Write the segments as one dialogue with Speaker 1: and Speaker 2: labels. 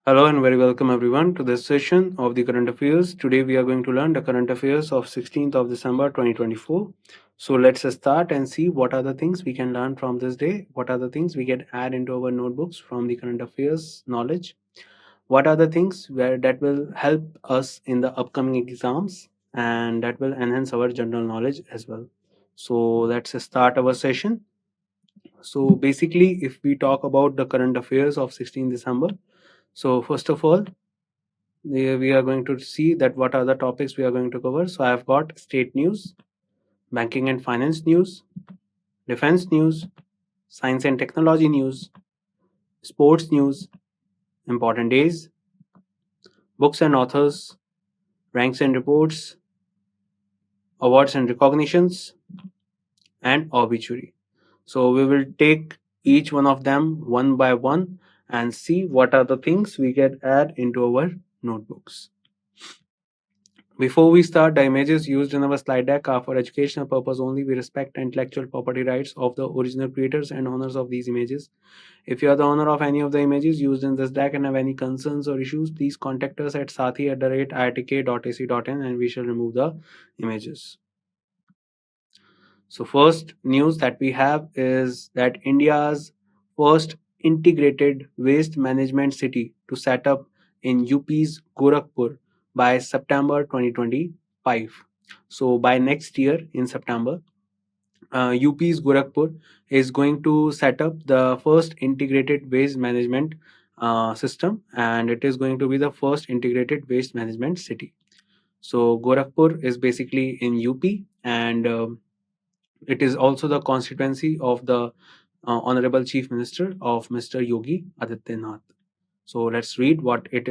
Speaker 1: Hello and very welcome everyone to this session of the current affairs. Today we are going to learn the current affairs of 16th of December 2024. So let's start and see what are the things we can learn from this day. What are the things we can add into our notebooks from the current affairs knowledge. What are the things where that will help us in the upcoming exams and that will enhance our general knowledge as well. So let's start our session. So basically if we talk about the current affairs of 16th December, so first of all we are going to see that what are the topics we are going to cover. So I've got state news, banking and finance news, defense news, science and technology news, sports news, important days, books and authors, ranks and reports, awards and recognitions, and obituary. So we will take each one of them one by one and see what are the things we can add into our notebooks. Before we start, the images used in our slide deck are for educational purpose only. We respect intellectual property rights of the original creators and owners of these images. If you are the owner of any of the images used in this deck and have any concerns or issues, please contact us at sathee@iitk.ac.in and we shall remove the images. So first news that we have is that India's first integrated waste management city to set up in UP's Gorakhpur by September 2025. So by next year in September, UP's Gorakhpur is going to set up the first integrated waste management system, and it is going to be the first integrated waste management city. So Gorakhpur is basically in UP, and it is also the constituency of the Honorable Chief Minister of Mr. Yogi Adityanath. So let's read what it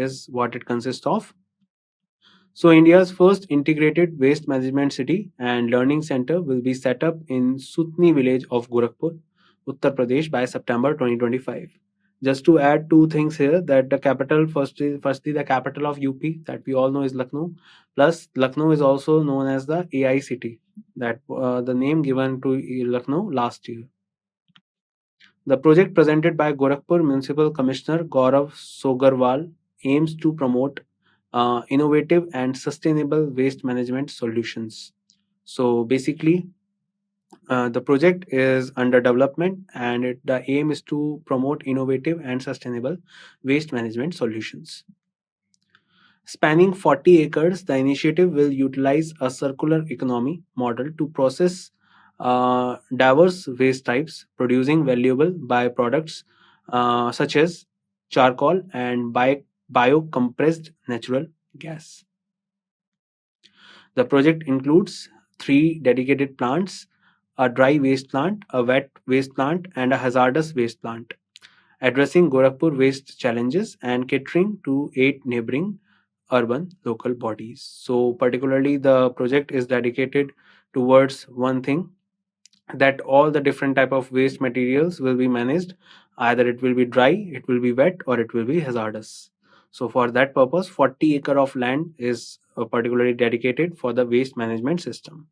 Speaker 1: consists of. So India's first integrated waste management city and learning center will be set up in Sutni village of Gorakhpur, Uttar Pradesh by September 2025. Just to add two things here, that the capital firstly the capital of UP that we all know is Lucknow. Plus Lucknow is also known as the AI city, that the name given to Lucknow last year. The project presented by Gorakhpur Municipal Commissioner Gaurav Sogarwal aims to promote innovative and sustainable waste management solutions. So basically, the project is under development and the aim is to promote innovative and sustainable waste management solutions. Spanning 40 acres, the initiative will utilize a circular economy model to process diverse waste types, producing valuable byproducts such as charcoal and biocompressed natural gas. The project includes 3 dedicated plants: a dry waste plant, a wet waste plant, and a hazardous waste plant, addressing Gorakhpur waste challenges and catering to 8 neighboring urban local bodies. So particularly the project is dedicated towards one thing, that all the different type of waste materials will be managed. Either it will be dry, it will be wet, or it will be hazardous. So for that purpose, 40 acre of land is particularly dedicated for the waste management system.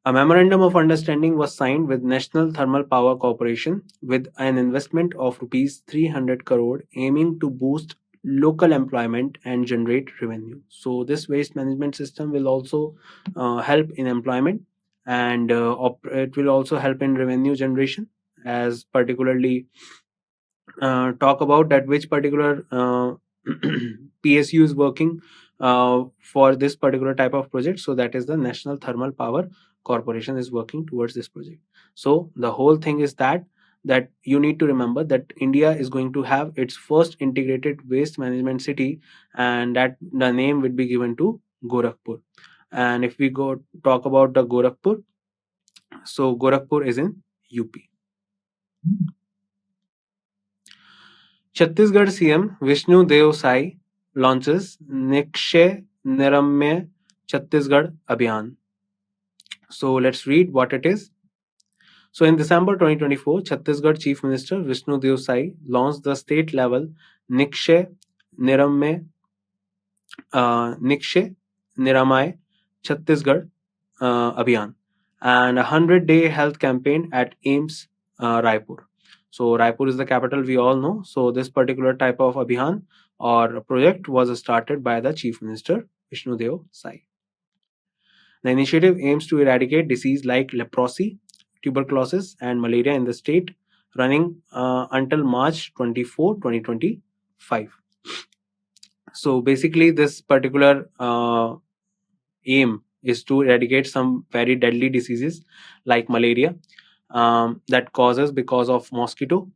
Speaker 1: A memorandum of understanding was signed with National Thermal Power Corporation with an investment of rupees 300 crore, aiming to boost local employment and generate revenue. So this waste management system will also help in employment, and it will also help in revenue generation, as particularly talk about that which particular PSU is working for this particular type of project. So that is the National Thermal Power Corporation is working towards this project. So the whole thing is that you need to remember that India is going to have its first integrated waste management city, and that the name will be given to Gorakhpur. And if we go talk about the Gorakhpur, so Gorakhpur is in UP. Chhattisgarh CM Vishnu Dev Sai launches Nikshay Niramya Chhattisgarh Abhiyan. So let's read what it is. So in December 2024, Chhattisgarh Chief Minister Vishnu Dev Sai launched the state level Nikshay Niramay Chhattisgarh Abhiyan, and a 100-day health campaign at AIIMS Raipur. So Raipur is the capital, we all know. So this particular type of abhiyan or project was started by the Chief Minister Vishnu Deo Sai. The initiative aims to eradicate disease like leprosy, tuberculosis, and malaria in the state, running until March 24, 2025. So basically, this particular aim is to eradicate some very deadly diseases like malaria that causes because of mosquito.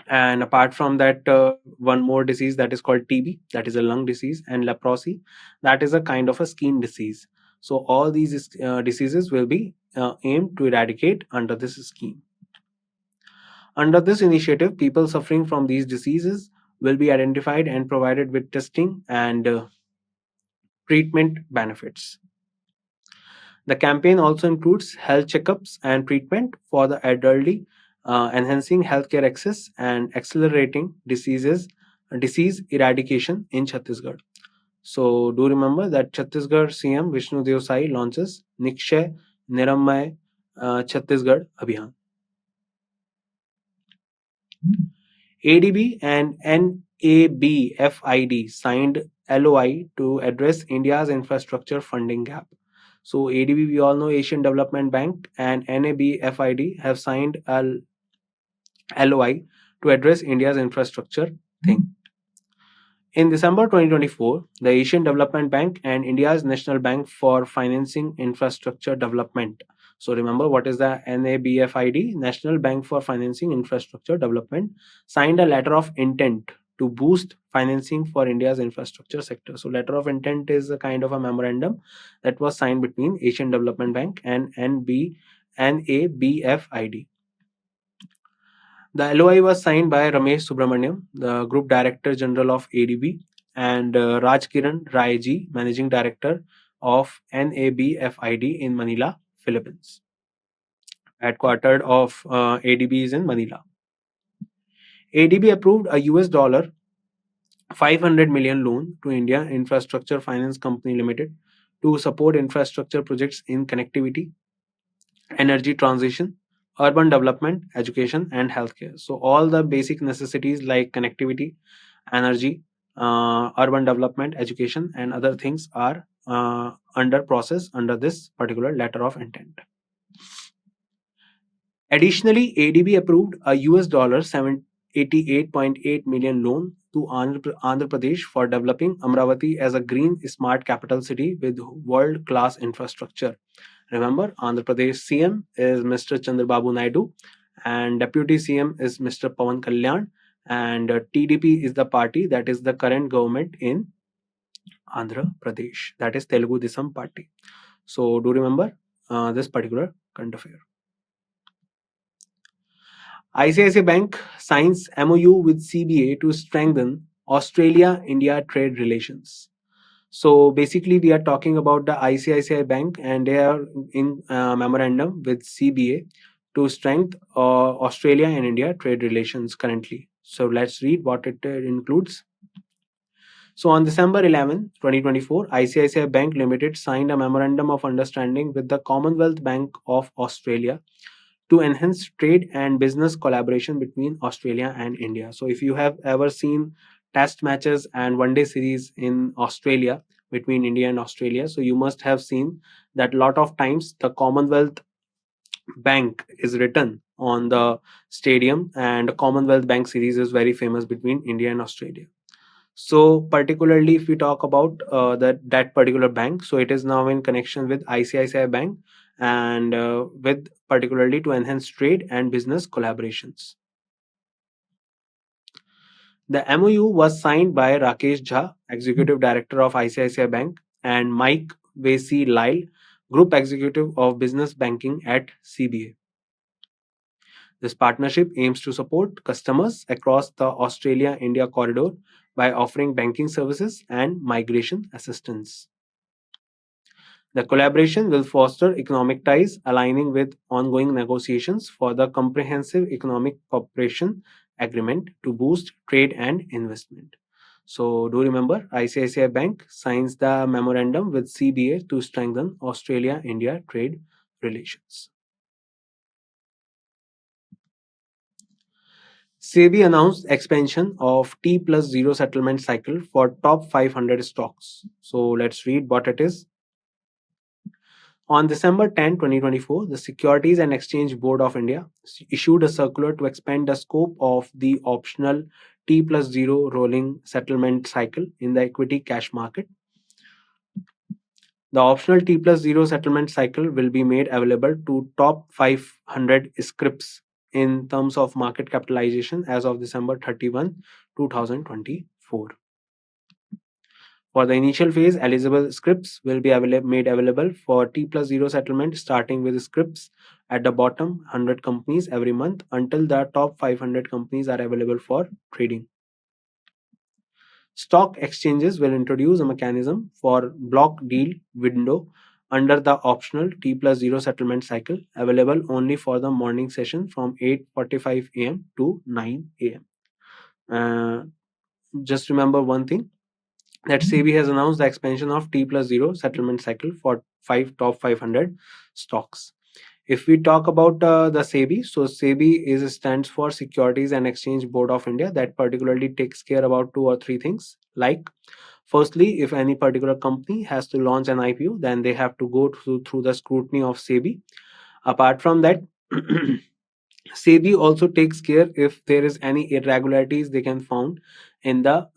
Speaker 1: And apart from that, one more disease that is called TB, that is a lung disease, and leprosy, that is a kind of a skin disease. So all these diseases will be aimed to eradicate under this scheme. Under this initiative, people suffering from these diseases will be identified and provided with testing and treatment benefits. The campaign also includes health checkups and treatment for the elderly, enhancing healthcare access and accelerating disease eradication in Chhattisgarh. So do remember that Chhattisgarh CM Vishnu Deo Sai launches Nikshay Niramay Chhattisgarh Abhiyan. ADB and NABFID signed LOI to address India's infrastructure funding gap. So ADB, we all know, Asian Development Bank, and NABFID have signed a LOI to address India's infrastructure thing. In December 2024, the Asian Development Bank and India's National Bank for Financing Infrastructure Development. So remember, what is the NABFID? National Bank for Financing Infrastructure Development signed a letter of intent to boost financing for India's infrastructure sector. So letter of intent is a kind of a memorandum that was signed between Asian Development Bank and NABFID. The LOI was signed by Ramesh Subramaniam, the Group Director General of ADB, and Raj Kiran Rai ji, Managing Director of NABFID in Manila, Philippines. Headquartered of ADB is in Manila. ADB approved a US dollar 500 million loan to India Infrastructure Finance Company Limited to support infrastructure projects in connectivity, energy transition, urban development, education, and healthcare. So, all the basic necessities like connectivity, energy, urban development, education, and other things are under process under this particular letter of intent. Additionally, ADB approved a US dollar 788.8 million loan to Andhra Pradesh for developing Amravati as a green smart capital city with world class infrastructure. Remember, Andhra Pradesh CM is Mr. Chandrababu Naidu, and Deputy CM is Mr. Pawan Kalyan, and TDP is the party that is the current government in Andhra Pradesh, that is Telugu Desam Party. So, do remember this particular current affair. ICICI Bank signs MOU with CBA to strengthen Australia-India trade relations. So basically, we are talking about the ICICI Bank, and they are in memorandum with CBA to strengthen Australia and India trade relations currently. So let's read what it includes. So on December 11, 2024, ICICI Bank Limited signed a memorandum of understanding with the Commonwealth Bank of Australia to enhance trade and business collaboration between Australia and India. So, if you have ever seen test matches and one day series in Australia between India and Australia, so you must have seen that lot of times the Commonwealth Bank is written on the stadium, and Commonwealth Bank series is very famous between India and Australia. So particularly if we talk about that particular bank, so it is now in connection with ICICI Bank, and with particularly to enhance trade and business collaborations. The MOU was signed by Rakesh Jha, Executive Director of ICICI Bank, and Mike Vasey Lyle, Group Executive of Business Banking at CBA. This partnership aims to support customers across the Australia India corridor by offering banking services and migration assistance. The collaboration will foster economic ties, aligning with ongoing negotiations for the Comprehensive Economic Cooperation Agreement to boost trade and investment. So, do remember, ICICI Bank signs the memorandum with CBA to strengthen Australia India trade relations. SEBI announced expansion of T plus 0 settlement cycle for top 500 stocks. So let's read what it is. On December 10, 2024, the Securities and Exchange Board of India issued a circular to expand the scope of the optional T plus 0 rolling settlement cycle in the equity cash market. The optional T plus 0 settlement cycle will be made available to top 500 scripts in terms of market capitalization as of December 31, 2024. For the initial phase, eligible scripts will be made available for T plus 0 settlement, starting with scripts at the bottom 100 companies every month until the top 500 companies are available for trading. Stock exchanges will introduce a mechanism for block deal window under the optional T plus 0 settlement cycle, available only for the morning session from 8:45 a.m. to 9 a.m. Just remember one thing, that SEBI has announced the expansion of T plus 0 settlement cycle for top 500 stocks. If we talk about the SEBI, so SEBI stands for Securities and Exchange Board of India, that particularly takes care about two or three things. Like, firstly, if any particular company has to launch an IPO, then they have to go through the scrutiny of SEBI. Apart from that, SEBI also takes care if there is any irregularities they can found in the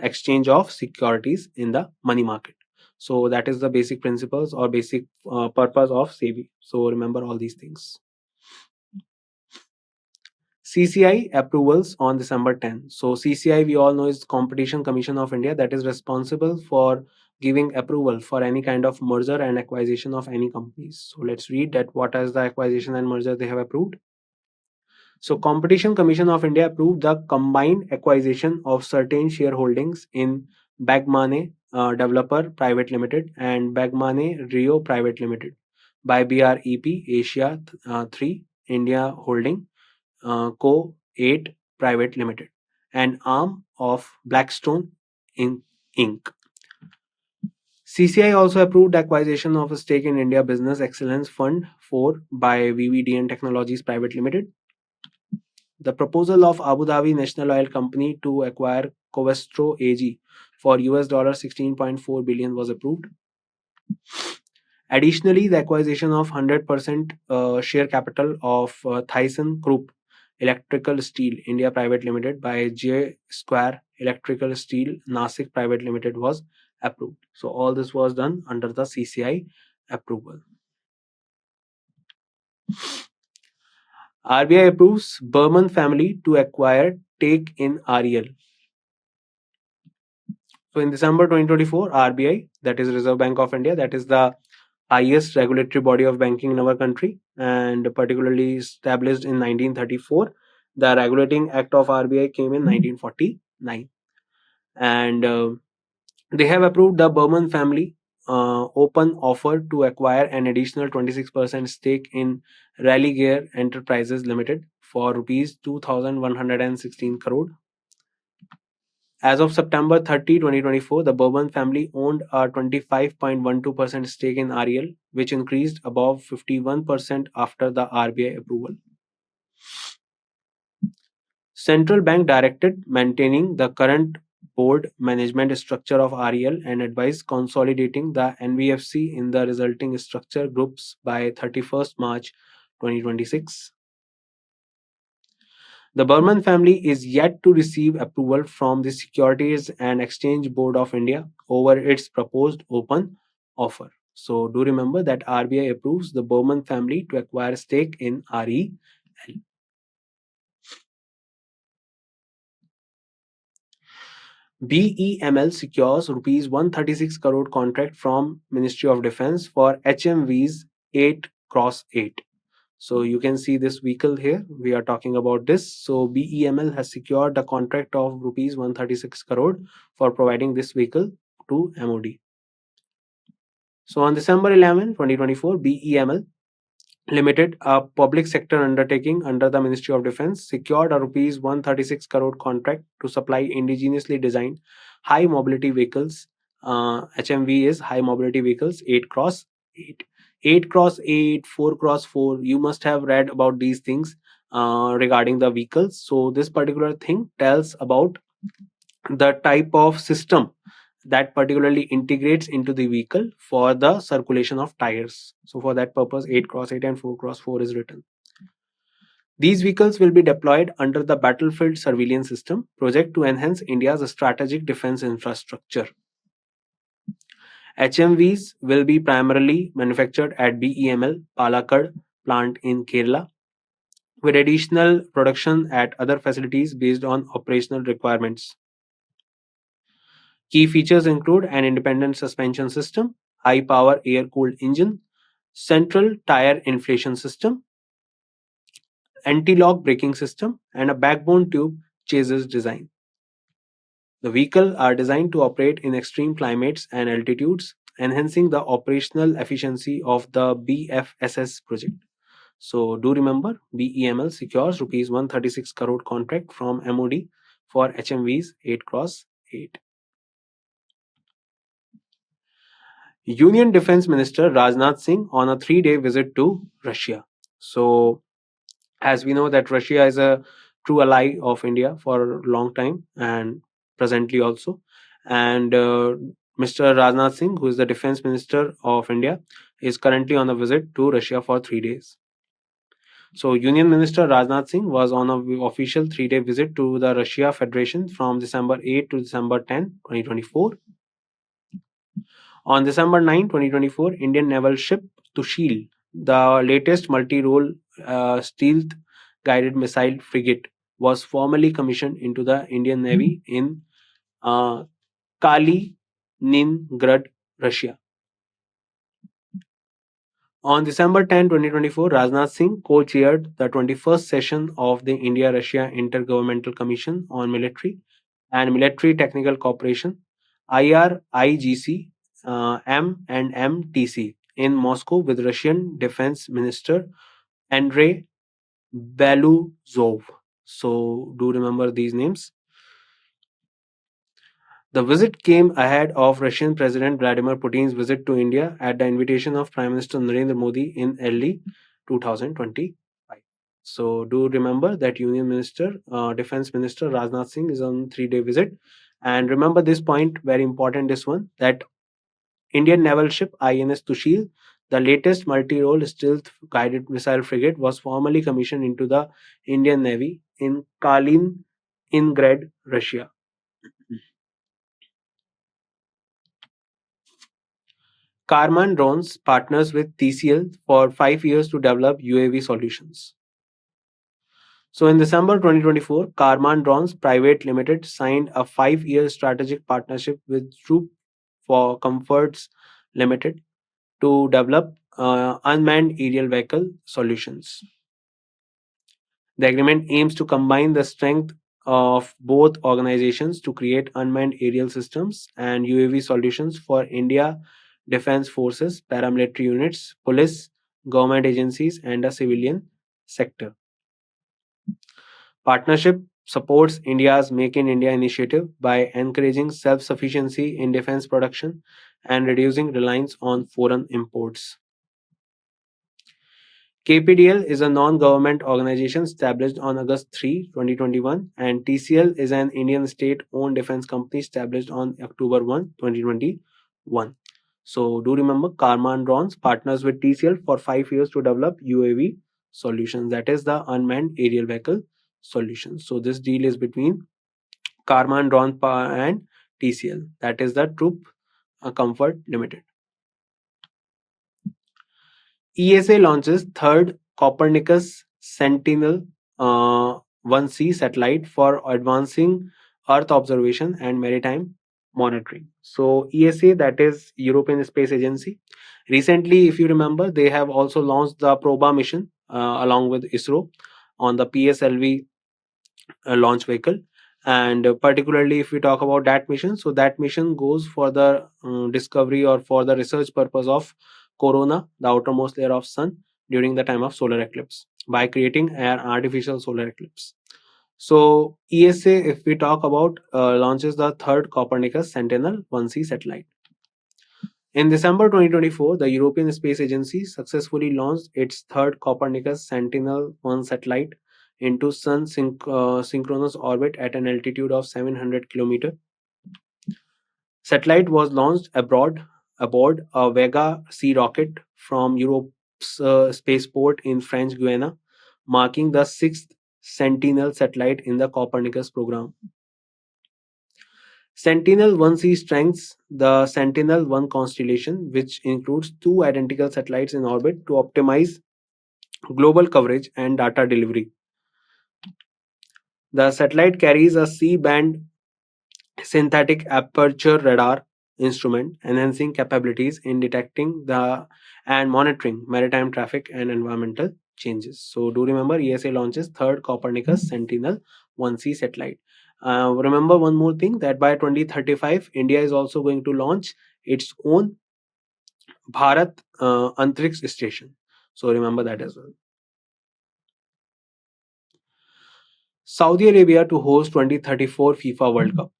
Speaker 1: exchange of securities in the money market. So that is the basic principles or basic purpose of SEBI. So remember all these things. CCI approvals on December 10. So CCI, we all know, is Competition Commission of India, that is responsible for giving approval for any kind of merger and acquisition of any companies. So let's read that what is the acquisition and merger they have approved. So Competition Commission of India approved the combined acquisition of certain shareholdings in Bagmane Developer Private Limited and Bagmane Rio Private Limited by BREP Asia 3 India Holding Co 8 Private Limited, an arm of Blackstone Inc. CCI also approved acquisition of a stake in India Business Excellence Fund 4 by VVDN Technologies Private Limited. The proposal of Abu Dhabi National Oil Company to acquire Covestro AG for $16.4 billion was approved. Additionally, the acquisition of 100% share capital of Thyssen Group Electrical Steel India Private Limited by J Square Electrical Steel Nasik Private Limited was approved. So all this was done under the CCI approval. RBI approves Burman family to acquire take in REL. So in December 2024, RBI, that is Reserve Bank of India, that is the highest regulatory body of banking in our country, and particularly established in 1934. The Regulating Act of RBI came in 1949. And they have approved the Burman family open offer to acquire an additional 26% stake in Rally Gear Enterprises Limited for rupees 2,116 crore. As of September 30, 2024, the Burman family owned a 25.12% stake in REL, which increased above 51% after the RBI approval. Central Bank directed maintaining the current board management structure of REL and advised consolidating the NBFC in the resulting structure groups by 31st March 2026. The Burman family is yet to receive approval from the Securities and Exchange Board of India over its proposed open offer. So do remember that RBI approves the Burman family to acquire stake in REL. BEML secures rupees 136 crore contract from Ministry of Defence for HMVs 8x8. So you can see this vehicle here. We are talking about this. So BEML has secured a contract of rupees 136 crore for providing this vehicle to MOD. So on December 11, 2024, BEML Limited, a public sector undertaking under the Ministry of Defence, secured a rupees 136 crore contract to supply indigenously designed high mobility vehicles. HMV is high mobility vehicles 8x8. 8x8, 4x4, you must have read about these things regarding the vehicles. So this particular thing tells about the type of system that particularly integrates into the vehicle for the circulation of tires. So for that purpose, 8x8 and 4x4 is written. These vehicles will be deployed under the Battlefield Surveillance System project to enhance India's strategic defense infrastructure. HMVs will be primarily manufactured at BEML Palakkad plant in Kerala, with additional production at other facilities based on operational requirements. Key features include an independent suspension system, high power air cooled engine, central tire inflation system, anti lock braking system, and a backbone tube chassis design. The vehicles are designed to operate in extreme climates and altitudes, enhancing the operational efficiency of the BFSS project. So do remember, BEML secures rupees 136 crore contract from MOD for HMVs 8x8. Union Defense Minister Rajnath Singh on a 3-day visit to Russia. So as we know that Russia is a true ally of India for a long time and presently also. And Mr. Rajnath Singh, who is the Defense Minister of India, is currently on a visit to Russia for 3 days. So Union Minister Rajnath Singh was on an official 3-day visit to the Russia Federation from December 8 to December 10, 2024. On December 9, 2024, Indian naval ship Tushil, the latest multi-role stealth guided missile frigate, was formally commissioned into the Indian Navy in uh, Kaliningrad, Russia. On December 10, 2024, Rajnath Singh co-chaired the 21st session of the India-Russia Intergovernmental Commission on Military and Military Technical Cooperation, IRIGC M&MTC, in Moscow with Russian Defense Minister Andrei Beluzov. So do remember these names. The visit came ahead of Russian President Vladimir Putin's visit to India at the invitation of Prime Minister Narendra Modi in early 2025. So do remember that Union Minister, Defense Minister Rajnath Singh is on 3-day visit. And remember this point, very important this one, that Indian naval ship INS Tushil, the latest multi-role stealth guided missile frigate, was formally commissioned into the Indian Navy in Kaliningrad, Russia. Karman Drones partners with TCL for 5 years to develop UAV solutions. So in December 2024, Karman Drones Private Limited signed a 5-year strategic partnership with Troop for Comforts Limited to develop unmanned aerial vehicle solutions. The agreement aims to combine the strength of both organizations to create unmanned aerial systems and UAV solutions for India Defense Forces, paramilitary units, police, government agencies, and the civilian sector. Partnership supports India's Make in India initiative by encouraging self sufficiency in defense production and reducing reliance on foreign imports. KPDL is a non-government organization established on August 3, 2021, and TCL is an Indian state-owned defense company established on October 1, 2021. So do remember, Karman Drones partners with TCL for 5 years to develop UAV solutions, that is the unmanned aerial vehicle solutions. So this deal is between Karman Drones and TCL, that is the Troop Comfort Limited. ESA launches third Copernicus Sentinel 1C satellite for advancing Earth observation and maritime monitoring. So ESA, that is European Space Agency. Recently, if you remember, they have also launched the Proba mission along with ISRO on the PSLV launch vehicle. And particularly if we talk about that mission, so that mission goes for the discovery or for the research purpose of corona, the outermost layer of sun, during the time of solar eclipse by creating an artificial solar eclipse. So ESA, if we talk about, launches the third Copernicus Sentinel 1C satellite. In December 2024, the European Space Agency successfully launched its third Copernicus Sentinel 1 satellite into Sun synchronous orbit at an altitude of 700 km. Satellite was launched aboard a Vega C rocket from Europe's spaceport in French Guiana, marking the sixth Sentinel satellite in the Copernicus program. Sentinel-1C strengthens the Sentinel-1 constellation, which includes two identical satellites in orbit to optimize global coverage and data delivery. The satellite carries a C-band synthetic aperture radar instrument, enhancing capabilities in detecting the and monitoring maritime traffic and environmental changes. So do remember ESA launches third Copernicus Sentinel 1C satellite. Remember one more thing, that by 2035 India is also going to launch its own Bharat Antariksh station. So remember that as well. Saudi Arabia to host 2034 FIFA World Cup.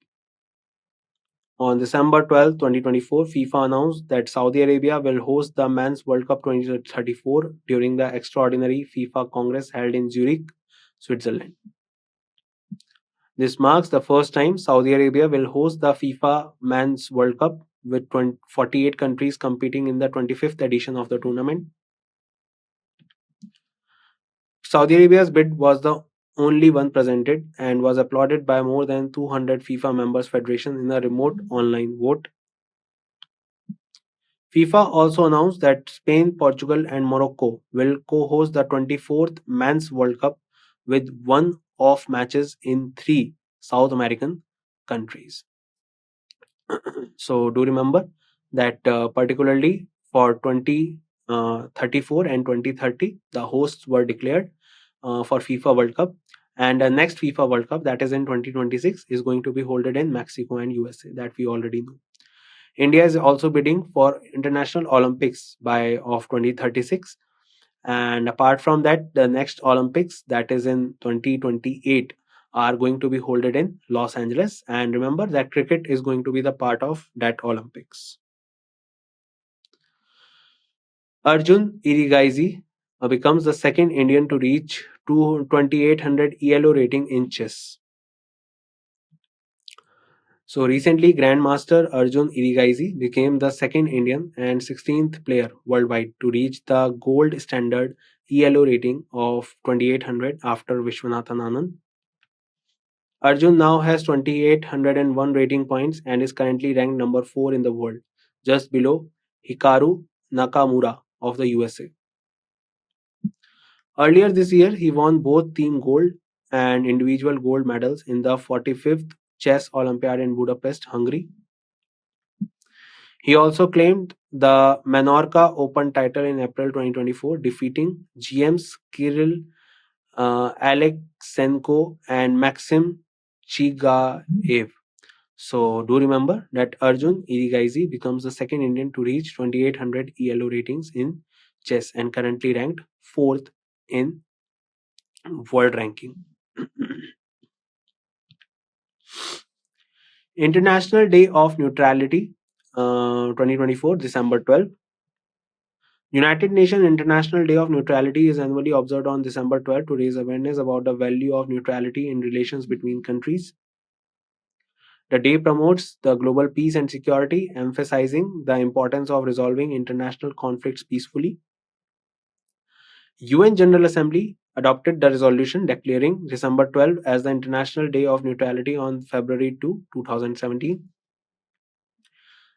Speaker 1: On December 12, 2024, FIFA announced that Saudi Arabia will host the Men's World Cup 2034 during the extraordinary FIFA Congress held in Zurich, Switzerland. This marks the first time Saudi Arabia will host the FIFA Men's World Cup, with 48 countries competing in the 25th edition of the tournament. Saudi Arabia's bid was the only one presented and was applauded by more than 200 FIFA members federations in a remote online vote. FIFA also announced that Spain, Portugal, and Morocco will co host the 24th Men's World Cup, with one off matches in three South American countries. So, do remember that particularly for 2034 and 2030, the hosts were declared for FIFA World Cup. And the next FIFA World Cup, that is in 2026, is going to be held in Mexico and USA, that we already know. India is also bidding for International Olympics by of 2036, and apart from that, the next Olympics, that is in 2028, are going to be held in Los Angeles. And remember that cricket is going to be the part of that Olympics. Arjun Irigaisi becomes the second Indian to reach 2800 ELO rating in chess. So recently, Grandmaster Arjun Irigaisi became the second Indian and 16th player worldwide to reach the gold standard ELO rating of 2800 after Vishwanathan Anand. Arjun now has 2801 rating points and is currently ranked number 4 in the world, just below Hikaru Nakamura of the USA. Earlier this year, he won both team gold and individual gold medals in the 45th Chess Olympiad in Budapest, Hungary. He also claimed the Menorca Open title in April 2024, defeating GM's Kirill Aleksenko and Maxim Chigaev. So do remember that Arjun Irigaisi becomes the second Indian to reach 2800 ELO ratings in chess and currently ranked 4th in world ranking. International Day of Neutrality 2024, December 12. United Nations International Day of Neutrality is annually observed on December 12 to raise awareness about the value of neutrality in relations between countries. The day promotes the global peace and security, emphasizing the importance of resolving international conflicts peacefully. UN General Assembly adopted the resolution declaring December 12 as the International Day of Neutrality on February 2, 2017.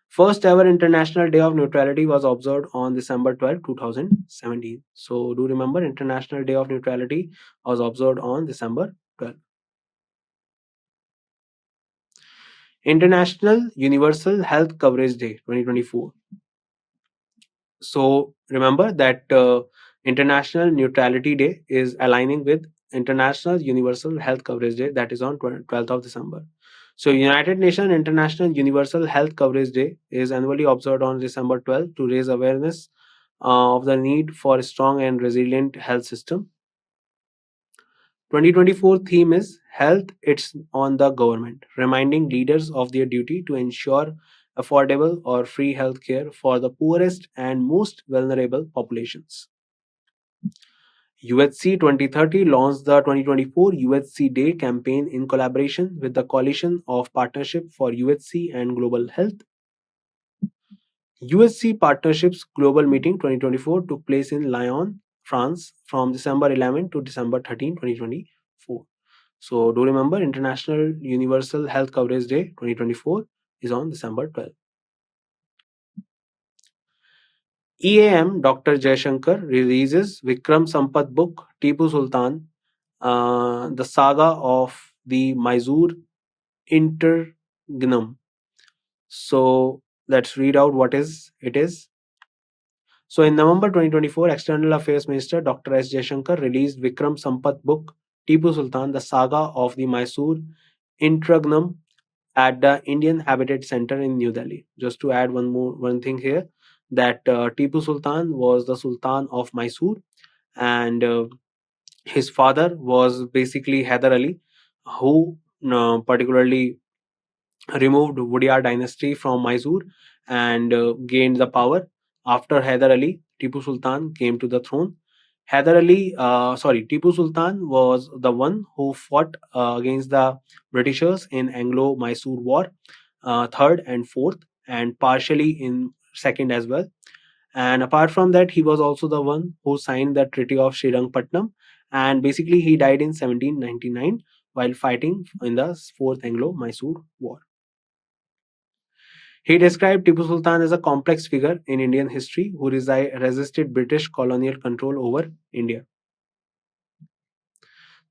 Speaker 1: First ever International Day of Neutrality was observed on December 12, 2017. So do remember, International Day of Neutrality was observed on December 12. International Universal Health Coverage Day 2024. So remember that International Neutrality Day is aligning with International Universal Health Coverage Day, that is on 12th of December. So United Nations International Universal Health Coverage Day is annually observed on December 12th to raise awareness of the need for a strong and resilient health system. 2024 theme is Health It's on the Government, reminding leaders of their duty to ensure affordable or free healthcare for the poorest and most vulnerable populations. UHC 2030 launched the 2024 UHC Day campaign in collaboration with the Coalition of Partnership for UHC and Global Health. UHC Partnerships Global Meeting 2024 took place in Lyon, France from December 11 to December 13, 2024. So do remember International Universal Health Coverage Day 2024 is on December 12th. EAM Dr. Jaishankar releases Vikram Sampath book Tipu Sultan, the saga of the Mysore interregnum. So let's read out what is it is. So in November 2024, External Affairs Minister Dr. S. Jaishankar released Vikram Sampath book Tipu Sultan, the saga of the Mysore interregnum at the Indian Habitat Center in New Delhi. Just to add one thing here, that Tipu Sultan was the Sultan of Mysore, and his father was basically Hyder Ali, who particularly removed Wudiyar dynasty from Mysore and gained the power. After Hyder Ali, Tipu Sultan came to the throne. Tipu Sultan was the one who fought against the Britishers in Anglo-Mysore War, third and fourth, and partially in second as well. And apart from that, he was also the one who signed the Treaty of Srirangpatnam, and basically he died in 1799 while fighting in the Fourth Anglo-Mysore War. He described Tipu Sultan as a complex figure in Indian history who resisted British colonial control over India.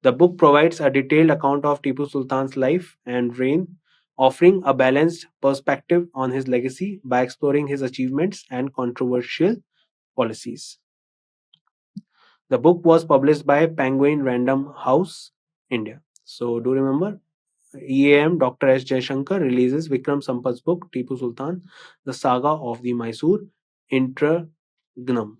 Speaker 1: The book provides a detailed account of Tipu Sultan's life and reign, offering a balanced perspective on his legacy by exploring his achievements and controversial policies. The book was published by Penguin Random House, India. So do remember, EAM Dr. S. Jaishankar releases Vikram Sampath's book Tipu Sultan, the saga of the Mysore interregnum.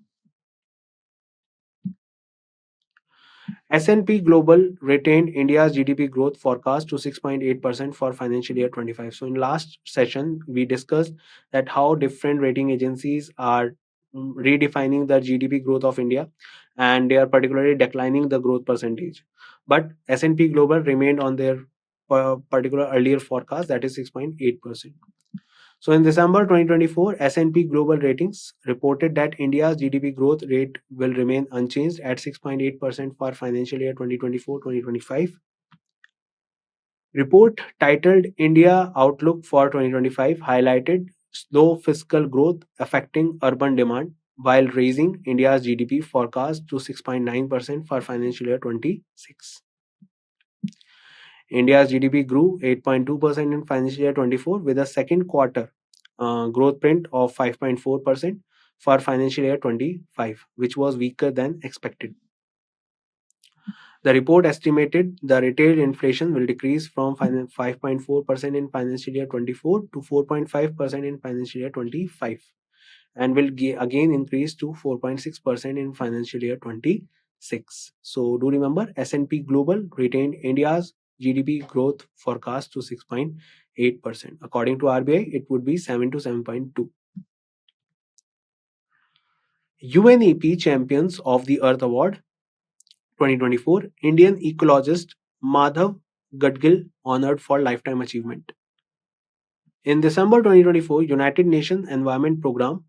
Speaker 1: S&P Global retained India's GDP growth forecast to 6.8% for financial year 25. So in last session, we discussed that how different rating agencies are redefining the GDP growth of India, and they are particularly declining the growth percentage. But S&P Global remained on their particular earlier forecast, that is 6.8%. So in December 2024, S&P Global Ratings reported that India's GDP growth rate will remain unchanged at 6.8% for financial year 2024-2025. Report titled India Outlook for 2025 highlighted slow fiscal growth affecting urban demand while raising India's GDP forecast to 6.9% for financial year 26. India's GDP grew 8.2% in financial year 24 with a second quarter growth print of 5.4% for financial year 25, which was weaker than expected. The report estimated the retail inflation will decrease from 5.4% in financial year 24 to 4.5% in financial year 25, and will again increase to 4.6% in financial year 26. So do remember, S&P Global retained India's GDP growth forecast to 6.8%. According to RBI, it would be 7 to 7.2. UNEP Champions of the Earth Award 2024, Indian ecologist Madhav Gadgil honored for lifetime achievement. In December 2024, United Nations Environment Programme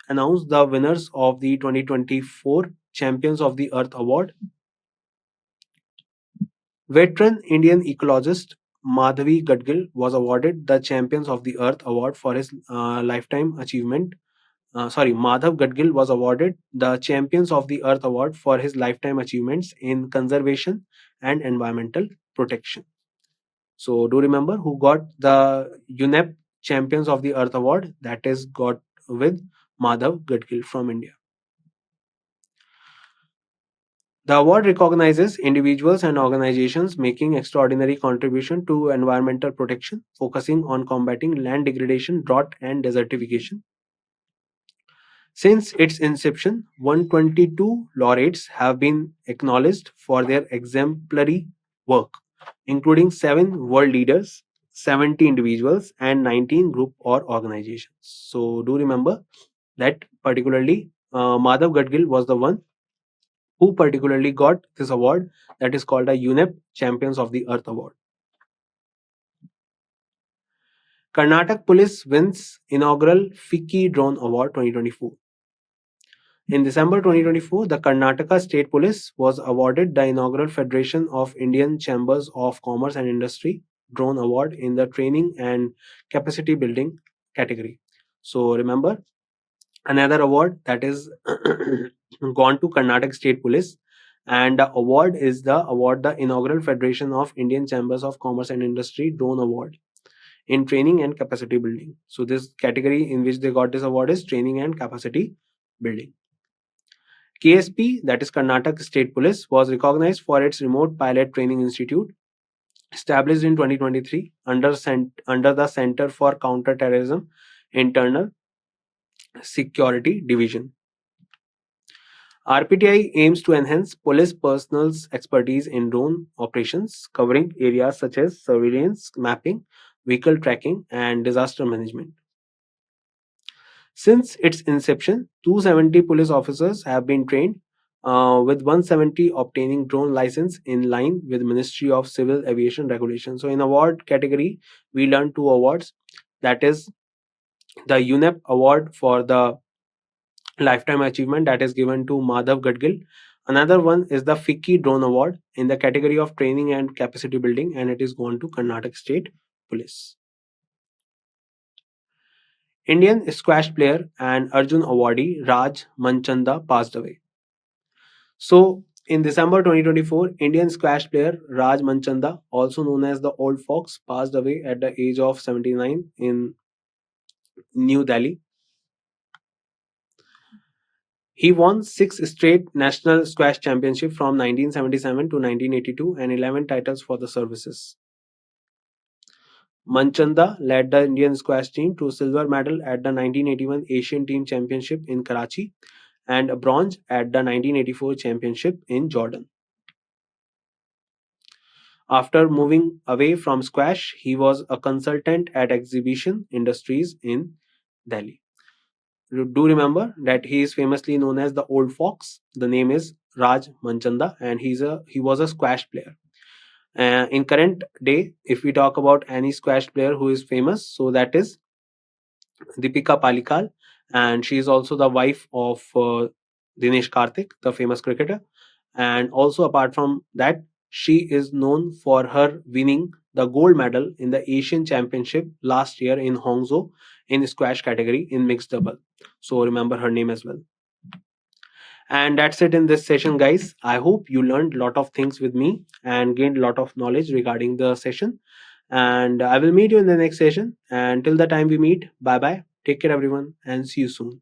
Speaker 1: announced the winners of the 2024 Champions of the Earth Award. Veteran Indian ecologist Madhavi Gadgil was awarded the Champions of the Earth Award for his lifetime achievement. Madhav Gadgil was awarded the Champions of the Earth Award for his lifetime achievements in conservation and environmental protection. So do remember who got the UNEP Champions of the Earth Award? That is got with Madhav Gadgil from India. The award recognizes individuals and organizations making extraordinary contribution to environmental protection, focusing on combating land degradation, drought, and desertification. Since its inception, 122 laureates have been acknowledged for their exemplary work, including 7 world leaders, 70 individuals, and 19 group or organizations. So do remember that particularly Madhav Gadgil was the one who particularly got this award, that is called a UNEP Champions of the Earth Award. Karnataka Police wins inaugural FICCI Drone Award 2024. In December 2024, the Karnataka State Police was awarded the inaugural Federation of Indian Chambers of Commerce and Industry Drone Award in the Training and Capacity Building category. So remember, another award that is gone to Karnataka State Police, and the award is the inaugural Federation of Indian Chambers of Commerce and Industry Drone Award in Training and Capacity Building. So this category in which they got this award is Training and Capacity Building. KSP, that is Karnataka State Police, was recognized for its Remote Pilot Training Institute, established in 2023 under the Center for Counter-Terrorism Internal Security Division. RPTI aims to enhance police personnel's expertise in drone operations, covering areas such as surveillance, mapping, vehicle tracking, and disaster management. Since its inception, 270 police officers have been trained, with 170 obtaining drone license in line with Ministry of Civil Aviation regulations. So in award category, we learned two awards. That is the UNEP award for the lifetime achievement that is given to Madhav Gadgil. Another one is the FICCI Drone Award in the category of training and capacity building, and it is gone to Karnataka State Police. Indian squash player and Arjun awardee Raj Manchanda passed away. So, in December 2024, Indian squash player Raj Manchanda, also known as the Old Fox, passed away at the age of 79 in New Delhi. He won 6 straight national squash championships from 1977 to 1982 and 11 titles for the services. Manchanda led the Indian squash team to a silver medal at the 1981 Asian Team Championship in Karachi and a bronze at the 1984 Championship in Jordan. After moving away from squash, he was a consultant at exhibition industries in Delhi. Do remember that he is famously known as the Old Fox. The name is Raj Manchanda, and he was a squash player. In current day, if we talk about any squash player who is famous, so that is Deepika Palikal, and she is also the wife of Dinesh Karthik, the famous cricketer. And also, apart from that, she is known for her winning the gold medal in the Asian Championship last year in Hangzhou in squash category in mixed double. So remember her name as well. And that's it in this session, guys. I hope you learned a lot of things with me and gained a lot of knowledge regarding the session. And I will meet you in the next session. And till the time we meet, bye bye. Take care, everyone, and see you soon.